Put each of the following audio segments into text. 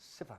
0।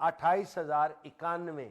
28,091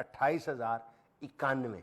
28,091।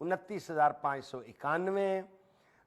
29,591।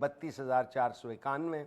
32,491।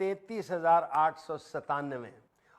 33,897।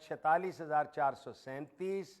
46,437।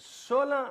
16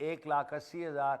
1,80,000,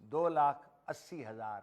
2,80,000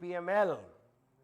PML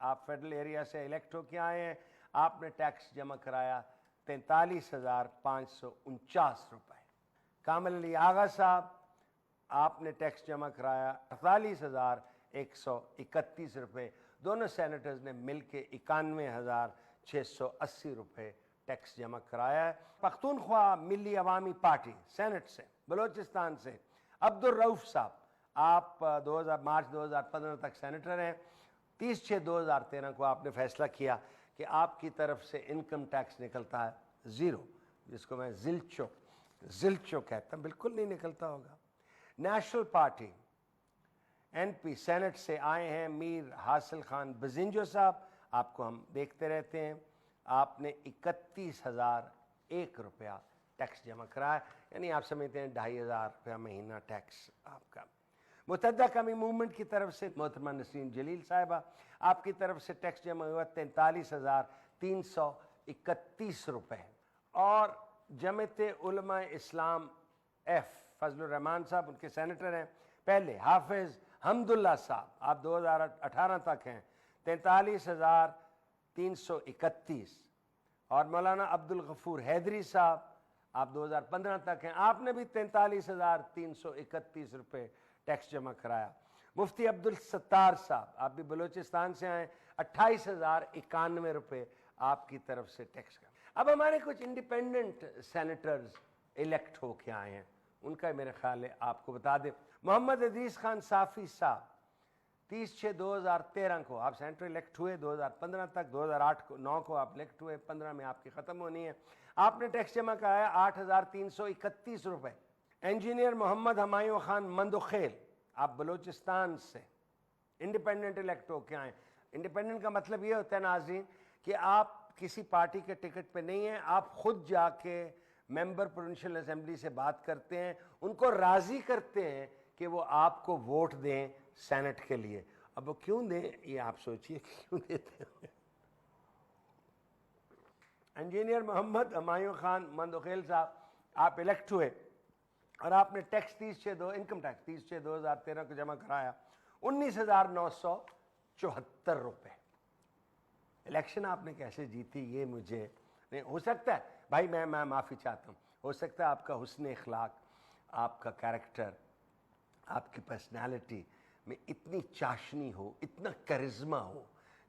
آپ federal area سے elect ہو کے آئے ہیں, آپ نے ٹیکس جمع کرایا 43,549 روپے. کامل علی آغا صاحب, آپ نے ٹیکس جمع کرایا 48,131 روپے. دونوں سینیٹرز نے مل کے 91,680 روپے ٹیکس جمع کرایا ہے. پختونخوا ملی عوامی پارٹی سینٹ سے بلوچستان سے عبد الرؤف صاحب, آپ مارچ 2015 تک سینیٹر ہیں. 30/6/2013 کو آپ نے فیصلہ کیا کہ آپ کی طرف سے انکم ٹیکس نکلتا ہے 0, جس کو میں زلچو کہتا ہوں, بالکل نہیں نکلتا ہوگا. National party N P senate سے آئے ہیں میر حاصل خان بزنجو صاحب, آپ کو ہم دیکھتے رہتے ہیں. آپ نے 31,001 روپیہ ٹیکس جمع کرایا, یعنی آپ سمجھتے ہیں 2,500 روپیہ مہینہ ٹیکس آپ کا. متحدہ قومی موومنٹ کی طرف سے محترمہ نسرین جلیل صاحبہ, آپ کی طرف سے ٹیکس جمع ہوا 43,331 روپے. اور جمعیت علماء اسلام ایف فضل الرحمان صاحب, ان کے سینیٹر ہیں. پہلے حافظ حمداللہ صاحب, آپ 2018 تک ہیں, 43,331. اور مولانا عبد الغفور حیدری صاحب, آپ 2015 تک ہیں, آپ نے بھی 43,331 روپے ٹیکس جمع کرایا. مفتی عبدالستار صاحب, آپ بھی بلوچستان سے آئے, 28,091 روپے آپ کی طرف سے ٹیکس کا. اب ہمارے کچھ انڈیپینڈنٹ سینیٹرز الیکٹ ہو کے آئے ہیں, ان کا میرے خیال ہے آپ کو بتا دیں. محمد عزیز خان صافی صاحب 30/6/2013 کو آپ سینیٹر الیکٹ ہوئے, 2015 تک, 2009 کو آپ الیکٹ ہوئے, 15 میں آپ کی ختم ہونی ہے. آپ نے ٹیکس جمع کرایا 8,331 روپے. انجینئر محمد ہمایوں خان مندوخیل, آپ بلوچستان سے انڈیپینڈنٹ الیکٹ ہو کے آئے. انڈیپینڈنٹ کا مطلب یہ ہوتا ہے ناظرین کہ آپ کسی پارٹی کے ٹکٹ پہ نہیں ہیں, آپ خود جا کے ممبر پروونشل اسمبلی سے بات کرتے ہیں, ان کو راضی کرتے ہیں کہ وہ آپ کو ووٹ دیں سینٹ کے لیے. اب وہ کیوں دیں یہ آپ سوچئے کیوں دیتے ہیں. انجینئر محمد ہمایوں خان مندوخیل صاحب, آپ الیکٹ ہوئے اور آپ نے ٹیکس انکم ٹیکس 30/6/2013 کو جمع کرایا 19,974 روپے. الیکشن آپ نے کیسے جیتی یہ مجھے نہیں, ہو سکتا ہے بھائی میں معافی چاہتا ہوں, ہو سکتا ہے آپ کا حسن اخلاق, آپ کا کیریکٹر, آپ کی پرسنالٹی میں اتنی چاشنی ہو, اتنا کرزما ہو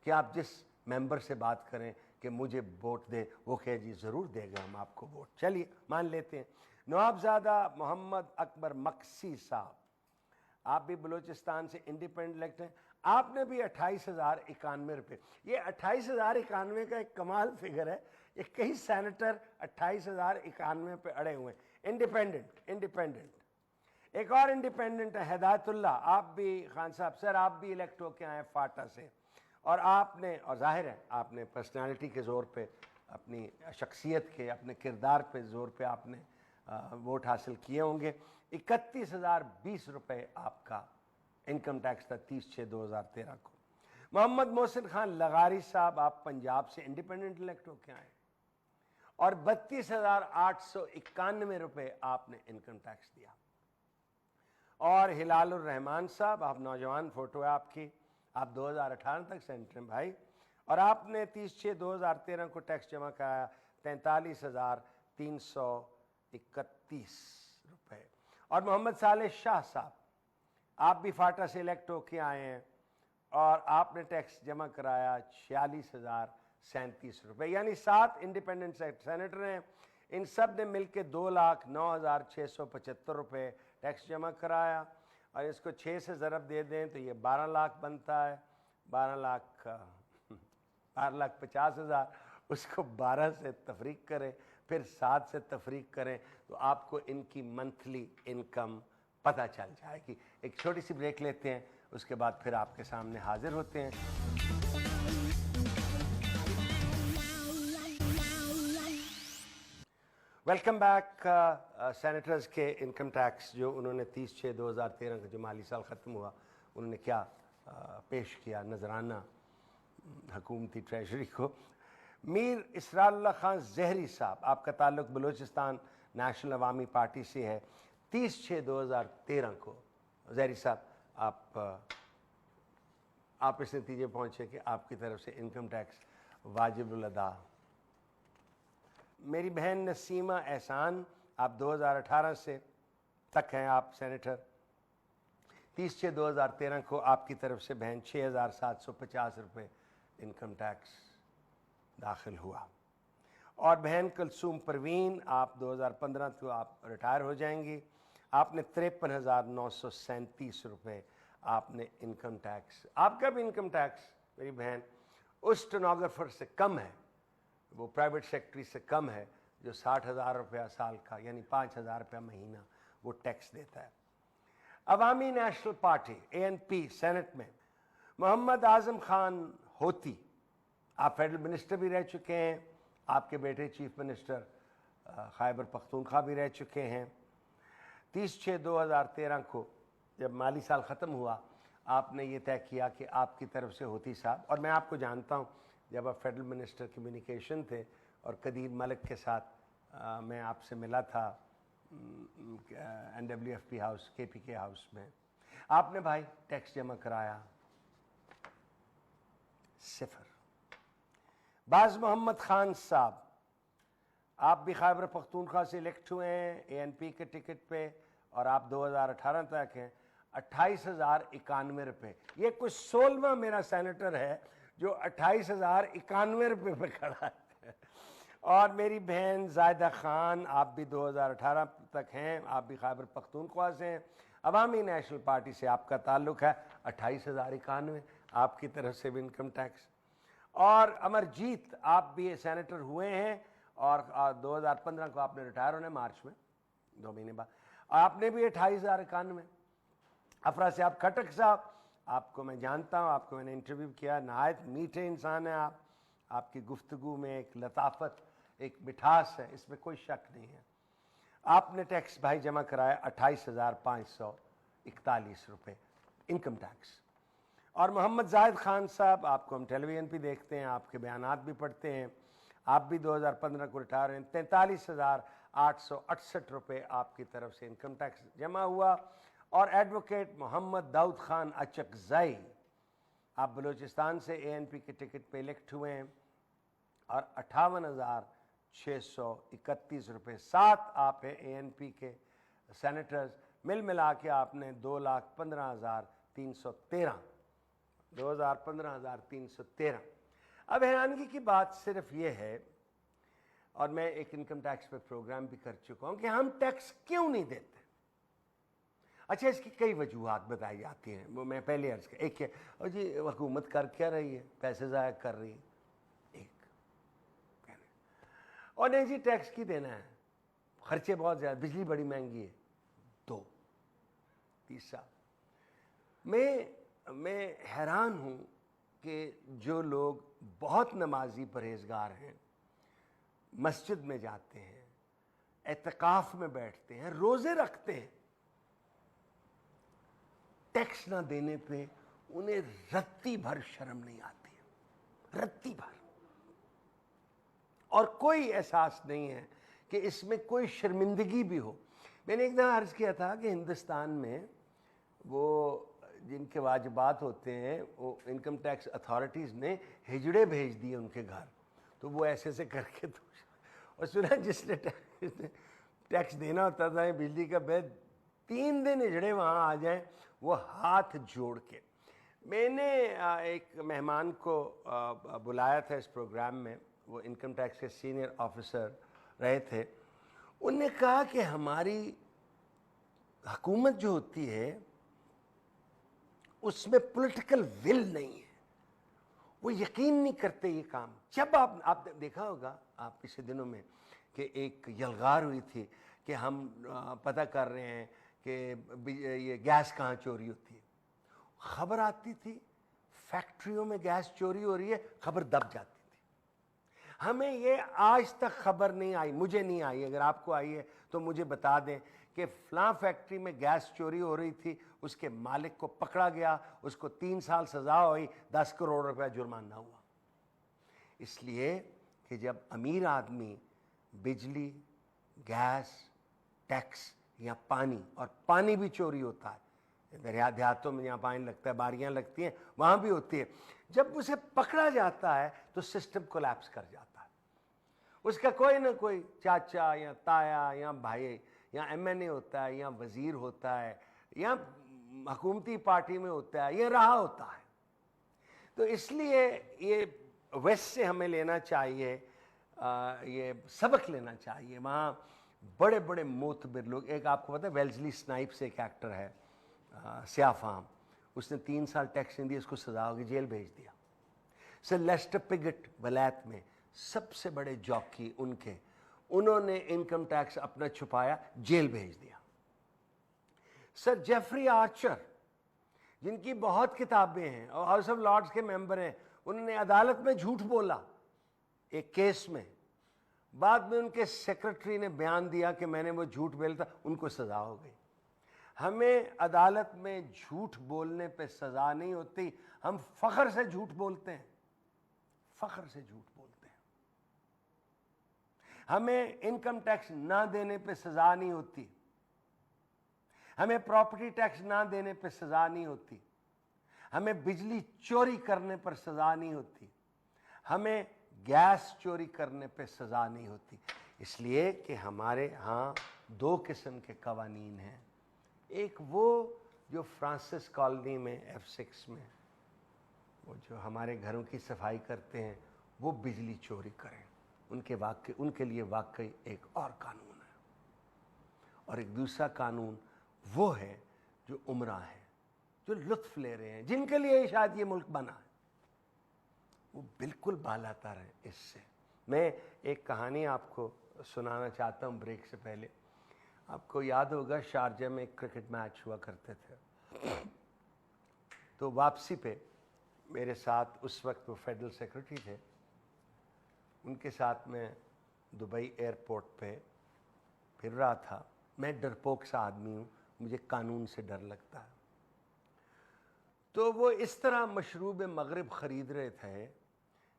کہ آپ جس ممبر سے بات کریں کہ مجھے ووٹ دے, وہ کہے جی ضرور دے گا ہم آپ کو ووٹ. چلیے مان لیتے ہیں. نوابزادہ محمد اکبر مکسی صاحب, آپ بھی بلوچستان سے انڈیپینڈنٹ الیکٹ ہیں, آپ نے بھی 28,091 روپے. یہ 28,091 کا ایک کمال فگر ہے, یہ کئی سینیٹر 28,091 پہ اڑے ہوئے ہیں. انڈیپینڈنٹ. ایک اور انڈیپینڈنٹ ہے ہدایت اللہ, آپ بھی خان صاحب سر, آپ بھی الیکٹ ہو کے آئے فاٹا سے, اور آپ نے, اور ظاہر ہے آپ نے پرسنالٹی کے زور پہ, اپنی شخصیت کے, اپنے کردار پہ زور پہ آپ نے ووٹ حاصل کیے ہوں گے. 31,020 روپے آپ کا انکم ٹیکس تھا 30/6/2013 کو. محمد محسن خان لغاری صاحب, آپ پنجاب سے انڈیپینڈنٹ الیکٹ ہو کے آئے, اور 32,891 روپے آپ نے انکم ٹیکس دیا. اور ہلال الرحمان صاحب, آپ نوجوان فوٹو ہے آپ کی, آپ 2018 تک سینیٹر ہیں بھائی, اور آپ نے 30/6/2013 کو ٹیکس جمع کرایا 43,331 روپے. اور محمد صالح شاہ صاحب, آپ بھی فاٹا سے الیکٹ ہو کے آئے ہیں, اور آپ نے ٹیکس جمع کرایا 46,037 روپے. یعنی 7 انڈیپینڈنٹ سینیٹر ہیں, ان سب نے مل کے 2,09,675 روپے ٹیکس جمع کرایا. اور اس کو 6 سے ضرب دے دیں تو یہ 12 لاکھ بنتا ہے, 12,50,000. اس کو 12 سے تفریق کریں, پھر 7 سے تفریق کریں, تو آپ کو ان کی منتھلی انکم پتہ چل جائے گی. ایک چھوٹی سی بریک لیتے ہیں, اس کے بعد پھر آپ کے سامنے حاضر ہوتے ہیں. Welcome back. سینیٹرز کے انکم ٹیکس جو انہوں نے 30/6/2013 کا جو مالی سال ختم ہوا, انہوں نے کیا پیش کیا نذرانہ حکومتی ٹریجری کو. میر اسرار اللہ خان زہری صاحب, آپ کا تعلق بلوچستان نیشنل عوامی پارٹی سے ہے. 30/6/2013 کو زہری صاحب آپ آپ اس نتیجے پہنچے کہ آپ کی طرف سے انکم ٹیکس واجب الادا۔ میری بہن نسیمہ احسان، آپ 2018 سے تک ہیں آپ سینیٹر۔ 30/6/2013 کو آپ کی طرف سے بہن 6,750 روپے انکم ٹیکس داخل ہوا۔ اور بہن کلثوم پروین، آپ 2015 کو آپ ریٹائر ہو جائیں گی، آپ نے 53,937 روپے آپ نے انکم ٹیکس۔ آپ کا بھی انکم ٹیکس میری بہن اس اسٹینوگرافر سے کم ہے، وہ پرائیویٹ سیکٹری سے کم ہے جو 60,000 روپیہ سال کا یعنی 5,000 روپیہ مہینہ وہ ٹیکس دیتا ہے۔ عوامی نیشنل پارٹی ANP سینٹ میں محمد اعظم خان ہوتی، آپ فیڈرل منسٹر بھی رہ چکے ہیں، آپ کے بیٹے چیف منسٹر خیبر پختونخوا بھی رہ چکے ہیں۔ 30/6/2013 کو جب مالی سال ختم ہوا، آپ نے یہ طے کیا کہ آپ کی طرف سے ہوتی صاحب، اور میں آپ کو جانتا ہوں جب آپ فیڈرل منسٹر کمیونیکیشن تھے اور قدیر ملک کے ساتھ میں آپ سے ملا تھا NWFP ہاؤس KPK ہاؤس میں، آپ نے بھائی ٹیکس جمع کرایا 0۔ باز محمد خان صاحب، آپ بھی خیبر پختونخوا سے الیکٹ ہوئے ہیں ANP کے ٹکٹ پہ، اور آپ 2018 تک ہیں۔ 28,091 روپے، یہ کچھ 16واں میرا سینیٹر ہے جو 28,091 روپے پہ کھڑا ہے۔ اور میری بہن زائدہ خان، آپ بھی 2018 تک ہیں، آپ بھی خیبر پختونخوا سے ہیں، عوامی نیشنل پارٹی سے آپ کا تعلق ہے، 28,091 آپ کی طرف سے بھی انکم ٹیکس۔ اور امرجیت، آپ بھی سینیٹر ہوئے ہیں اور 2015 کو آپ نے ریٹائر ہونا ہے مارچ میں، 2 مہینے بعد، آپ نے بھی 28,091۔ افرا صاحب کھٹک صاحب، آپ کو میں جانتا ہوں، آپ کو میں نے انٹرویو کیا، نہایت میٹھے انسان ہیں آپ کی گفتگو میں ایک لطافت، ایک مٹھاس ہے، اس میں کوئی شک نہیں ہے۔ آپ نے ٹیکس بھائی جمع کرایا 28,541 روپے انکم ٹیکس۔ اور محمد زاہد خان صاحب، آپ کو ہم ٹیلی ویژن پہ دیکھتے ہیں، آپ کے بیانات بھی پڑھتے ہیں، آپ بھی 2015 کو ریٹائر ہیں، 43,868 روپے آپ کی طرف سے انکم ٹیکس جمع ہوا۔ اور ایڈوکیٹ محمد داؤد خان اچکزئی، آپ بلوچستان سے ANP کے ٹکٹ پہ الیکٹ ہوئے ہیں، اور 58,631 روپے، 7 آپ ہیں ANP کے سینیٹرز، مل ملا کے آپ نے 2,15,313 2,15,313۔ اب حیرانگی کی بات صرف یہ ہے، اور میں ایک انکم ٹیکس پہ پروگرام بھی کر چکا ہوں، کہ ہم ٹیکس کیوں نہیں دیتے؟ اچھا، اس کی کئی وجوہات بتائی جاتی ہیں، وہ میں پہلے عرض کر، ایک ہے جی حکومت کر کیا رہی ہے، پیسے ضائع کر رہی ہے، ایک اور نہیں جی ٹیکس کی دینا ہے، خرچے بہت زیادہ، بجلی بڑی مہنگی ہے، 2۔ تیسرا، میں حیران ہوں کہ جو لوگ بہت نمازی پرہیزگار ہیں، مسجد میں جاتے ہیں، اعتکاف میں بیٹھتے ہیں، روزے رکھتے ہیں، ٹیکس نہ دینے پہ انہیں رتی بھر شرم نہیں آتی، رتی بھر، اور کوئی احساس نہیں ہے کہ اس میں کوئی شرمندگی بھی ہو۔ میں نے ایک دفعہ عرض کیا تھا کہ ہندوستان میں وہ جن کے واجبات ہوتے ہیں، وہ انکم ٹیکس اتھارٹیز نے ہجڑے بھیج دیے ان کے گھر، تو وہ ایسے سے کر کے اور سنا جس نے ٹیکس دینا ہوتا تھا بجلی کا بل، 3 دن ہجڑے وہاں آ جائیں وہ ہاتھ جوڑ کے۔ میں نے ایک مہمان کو بلایا تھا اس پروگرام میں، وہ انکم ٹیکس کے سینئر آفیسر رہے تھے، انہوں نے کہا کہ ہماری حکومت جو ہوتی ہے اس میں پولیٹیکل ول نہیں ہے، وہ یقین نہیں کرتے یہ کام۔ جب آپ دیکھا ہوگا آپ پچھلے دنوں میں کہ ایک یلغار ہوئی تھی کہ ہم پتہ کر رہے ہیں کہ یہ گیس کہاں چوری ہوتی ہے، خبر آتی تھی فیکٹریوں میں گیس چوری ہو رہی ہے، خبر دب جاتی تھی۔ ہمیں یہ آج تک خبر نہیں آئی، مجھے نہیں آئی، اگر آپ کو آئی ہے تو مجھے بتا دیں کہ فلاں فیکٹری میں گیس چوری ہو رہی تھی، اس کے مالک کو پکڑا گیا، اس کو 3 سال سزا ہوئی، 10 کروڑ روپے جرمانہ ہوا۔ اس لیے کہ جب امیر آدمی بجلی، گیس، ٹیکس یا پانی، اور پانی بھی چوری ہوتا ہے، دیہاتوں میں جہاں پانی لگتا ہے باریاں لگتی ہیں وہاں بھی ہوتی ہے. جب اسے پکڑا جاتا ہے تو سسٹم کولیپس کر جاتا ہے. اس کا کوئی نہ کوئی چاچا یا تایا یا بھائی یا ایم این اے ہوتا ہے یا وزیر ہوتا ہے یا حکومتی پارٹی میں ہوتا ہے یا رہا ہوتا ہے. تو اس لیے یہ ویسٹ سے ہمیں لینا چاہیے, یہ سبق لینا چاہیے. وہاں بڑے بڑے معتبر لوگ, ایک آپ کو پتا ہے ویلزلی سنائپس ایک ایکٹر ہے سیاہ فام, اس نے 3 سال ٹیکس نہیں دیا, اس کو سزا ہوگی, جیل بھیج دیا. سر لیسٹر پگٹ ولایت میں سب سے بڑے جاکی ان کے, انہوں نے انکم ٹیکس اپنا چھپایا, جیل بھیج دیا. سر جیفری آرچر جن کی بہت کتابیں ہیں اور ہاؤس آف لارڈز کے ممبر ہیں, انہوں نے عدالت میں جھوٹ بولا ایک کیس میں, بعد میں ان کے سیکرٹری نے بیان دیا کہ میں نے وہ جھوٹ بولا تھا, ان کو سزا ہو گئی. ہمیں عدالت میں جھوٹ بولنے پہ سزا نہیں ہوتی, ہم فخر سے جھوٹ بولتے ہیں, فخر سے جھوٹ بولتے ہیں. ہمیں انکم ٹیکس نہ دینے پہ سزا نہیں ہوتی, ہمیں پراپرٹی ٹیکس نہ دینے پہ سزا نہیں ہوتی, ہمیں بجلی چوری کرنے پر سزا نہیں ہوتی, ہمیں گیس چوری کرنے پہ سزا نہیں ہوتی. اس لیے کہ ہمارے ہاں 2 قسم کے قوانین ہیں. ایک وہ جو فرانسس کالونی میں F6 میں وہ جو ہمارے گھروں کی صفائی کرتے ہیں وہ بجلی چوری کریں, ان کے لیے واقعی ایک اور قانون ہے. اور ایک دوسرا قانون وہ ہے جو عمرہ ہیں, جو لطف لے رہے ہیں, جن کے لیے شاید یہ ملک بنا ہے, وہ بالکل بالا تر ہیں اس سے. میں ایک کہانی آپ کو سنانا چاہتا ہوں بریک سے پہلے. آپ کو یاد ہوگا شارجہ میں ایک کرکٹ میچ ہوا کرتے تھے, تو واپسی پہ میرے ساتھ اس وقت وہ فیڈرل سیکرٹری تھے, ان کے ساتھ میں دبئی ایئرپورٹ پہ پھر رہا تھا. میں ڈرپوک سا آدمی ہوں, مجھے قانون سے ڈر لگتا ہے. تو وہ اس طرح مشروب مغرب خرید رہے تھے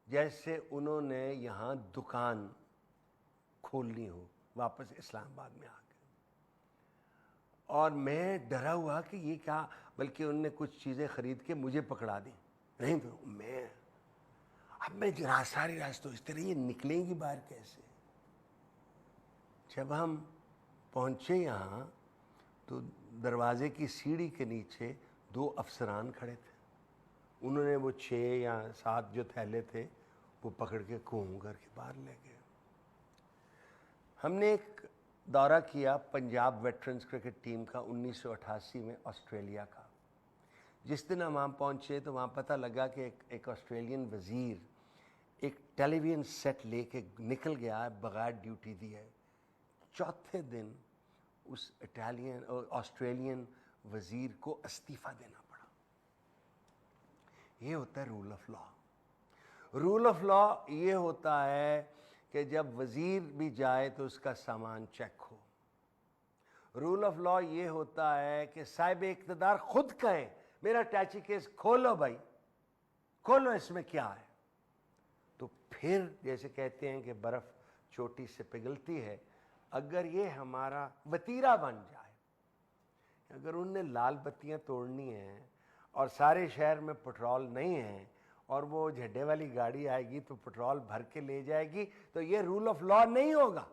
جیسے انہوں نے یہاں دکان کھولنی ہو واپس اسلام آباد میں آ کے. اور میں ڈرا ہوا کہ یہ کیا, بلکہ انہوں نے کچھ چیزیں خرید کے مجھے پکڑا دی. نہیں تو میں ساری راستہ سوچتے رہے یہ نکلیں گی باہر کیسے. جب ہم پہنچے یہاں تو دروازے کی سیڑھی کے نیچے 2 افسران کھڑے تھے. انہوں نے وہ 6 یا 7 جو تھیلے تھے وہ پکڑ کے کھوم کر کے باہر لے گئے. ہم نے ایک دورہ کیا پنجاب ویٹرنز کرکٹ ٹیم کا 1988 میں آسٹریلیا کا. جس دن ہم وہاں پہنچے تو وہاں پتہ لگا کہ ایک آسٹریلین وزیر ایک ٹیلی ویژن سیٹ لے کے نکل گیا ہے بغیر ڈیوٹی دیے. چوتھے دن اس آسٹریلین وزیر کو استعفیٰ دینا پڑا. یہ ہوتا ہے rule of law. Rule of law یہ ہوتا ہے کہ جب وزیر بھی جائے تو اس کا سامان چیک ہو. رول آف لا یہ ہوتا ہے کہ صاحب اقتدار خود کہیں میرا ٹیچی کیس کھولو بھائی, کھولو, اس میں کیا ہے. تو پھر جیسے کہتے ہیں کہ برف چوٹی سے پگھلتی ہے, اگر یہ ہمارا وتیرہ بن جائے, اگر ان نے لال بتیاں توڑنی ہیں اور سارے شہر میں پٹرول نہیں ہے اور وہ جھڈے والی گاڑی آئے گی تو پٹرول بھر کے لے جائے گی, تو یہ رول آف لا نہیں ہوگا.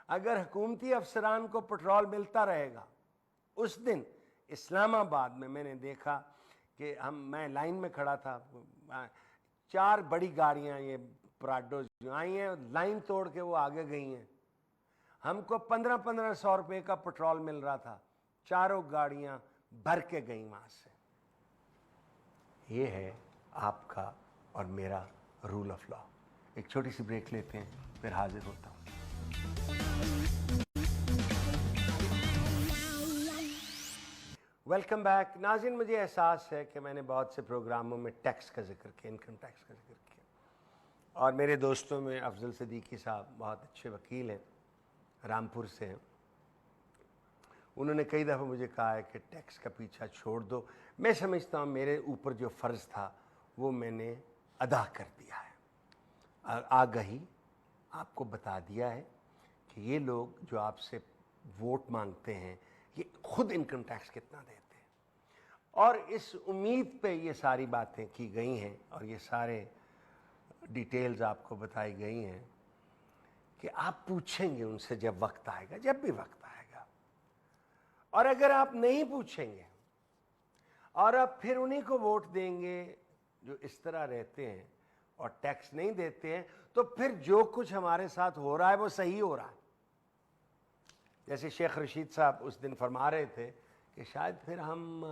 اگر حکومتی افسران کو پٹرول ملتا رہے گا, اس دن اسلام آباد میں نے دیکھا کہ میں لائن میں کھڑا تھا, 4 بڑی گاڑیاں یہ پراڈوز جو آئی ہیں لائن توڑ کے وہ آگے گئی ہیں. ہم کو 1500 روپے کا پٹرول مل رہا تھا, 4 گاڑیاں بھر کے گئیں وہاں سے. یہ ہے آپ کا اور میرا رول آف لا. ایک چھوٹی سی بریک لیتے ہیں, پھر حاضر ہوتا ہوں. Welcome back. ناظرین, مجھے احساس ہے کہ میں نے بہت سے پروگراموں میں ٹیکس کا ذکر کیا, انکم ٹیکس کا ذکر کیا, اور میرے دوستوں میں افضل صدیقی صاحب بہت اچھے وکیل ہیں, رامپور سے ہیں. انہوں نے کئی دفعہ مجھے کہا ہے کہ ٹیکس کا پیچھا چھوڑ دو. میں سمجھتا ہوں میرے اوپر جو فرض تھا وہ میں نے ادا کر دیا ہے. آگہی آپ کو بتا دیا ہے کہ یہ لوگ جو آپ سے ووٹ مانگتے ہیں یہ خود انکم ٹیکس کتنا دیتے ہیں. اور اس امید پہ یہ ساری باتیں کی گئی ہیں اور یہ سارے ڈیٹیلز آپ کو بتائی گئی ہیں کہ آپ پوچھیں گے ان سے جب وقت آئے گا، جب بھی وقت آئے گا. اور اگر آپ نہیں پوچھیں گے اور آپ پھر انہیں کو ووٹ دیں گے جو اس طرح رہتے ہیں اور ٹیکس نہیں دیتے ہیں، تو پھر جو کچھ ہمارے ساتھ ہو رہا ہے وہ صحیح ہو رہا ہے. جیسے شیخ رشید صاحب اس دن فرما رہے تھے کہ شاید پھر ہم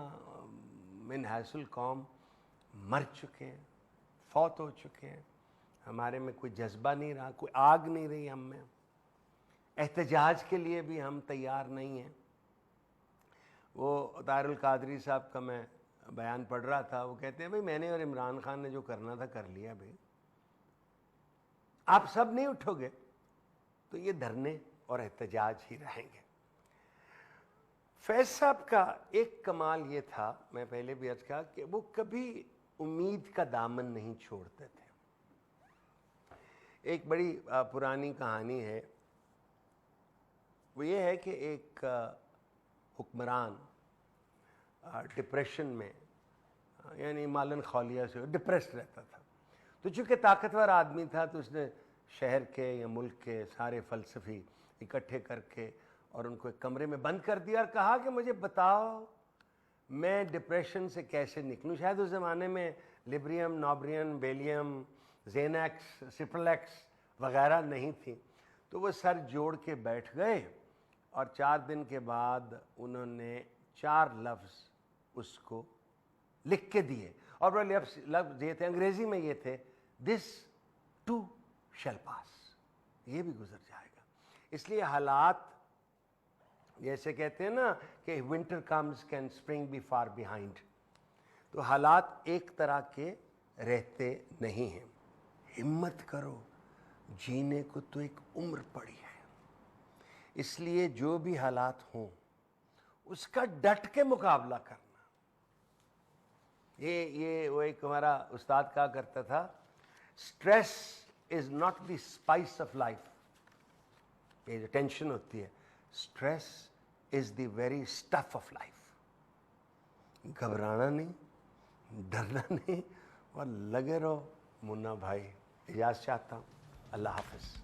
من حیث القوم مر چکے ہیں، فوت ہو چکے ہیں، ہمارے میں کوئی جذبہ نہیں رہا، کوئی آگ نہیں رہی ہم میں، احتجاج کے لیے بھی ہم تیار نہیں ہیں. وہ طاہر القادری صاحب کا میں بیان پڑھ رہا تھا، وہ کہتے ہیں بھئی میں نے اور عمران خان نے جو کرنا تھا کر لیا بھئی، آپ سب نہیں اٹھو گے تو یہ دھرنے اور احتجاج ہی رہیں گے. فیض صاحب کا ایک کمال یہ تھا، میں پہلے بھی عرض کہا، کہ وہ کبھی امید کا دامن نہیں چھوڑتے تھے. ایک بڑی پرانی کہانی ہے، وہ یہ ہے کہ ایک حکمران ڈپریشن میں، یعنی مالن خولیہ سے ڈپریسڈ رہتا تھا. تو چونکہ طاقتور آدمی تھا تو اس نے شہر کے یا ملک کے سارے فلسفی اکٹھے کر کے اور ان کو ایک کمرے میں بند کر دیا اور کہا کہ مجھے بتاؤ میں ڈپریشن سے کیسے نکلوں. شاید اس زمانے میں لیبریم، نوبریم، بیلیم، زینیکس، سپرلیکس وغیرہ نہیں تھیں. تو وہ سر جوڑ کے بیٹھ گئے اور 4 دن کے بعد انہوں نے 4 لفظ اس کو لکھ کے دیے، اور وہ لفظ یہ تھے، انگریزی میں یہ تھے، دس ٹو شیل پاس، یہ بھی گزر جائے گا. اس لیے حالات جیسے کہتے ہیں نا کہ winter comes can spring be far behind, تو حالات ایک طرح کے رہتے نہیں ہیں. ہمت کرو، جینے کو تو ایک عمر پڑی ہے، اس لیے جو بھی حالات ہوں اس کا ڈٹ کے مقابلہ کرنا. یہ وہ ایک ہمارا استاد کہا کرتا تھا، stress is not the spice of life. یہ جو ٹینشن ہوتی ہے، stress is the very stuff of life. گھبرانا نہیں، ڈرنا نہیں، اور لگے رہو. منا بھائی اجازت چاہتا ہوں، اللہ حافظ.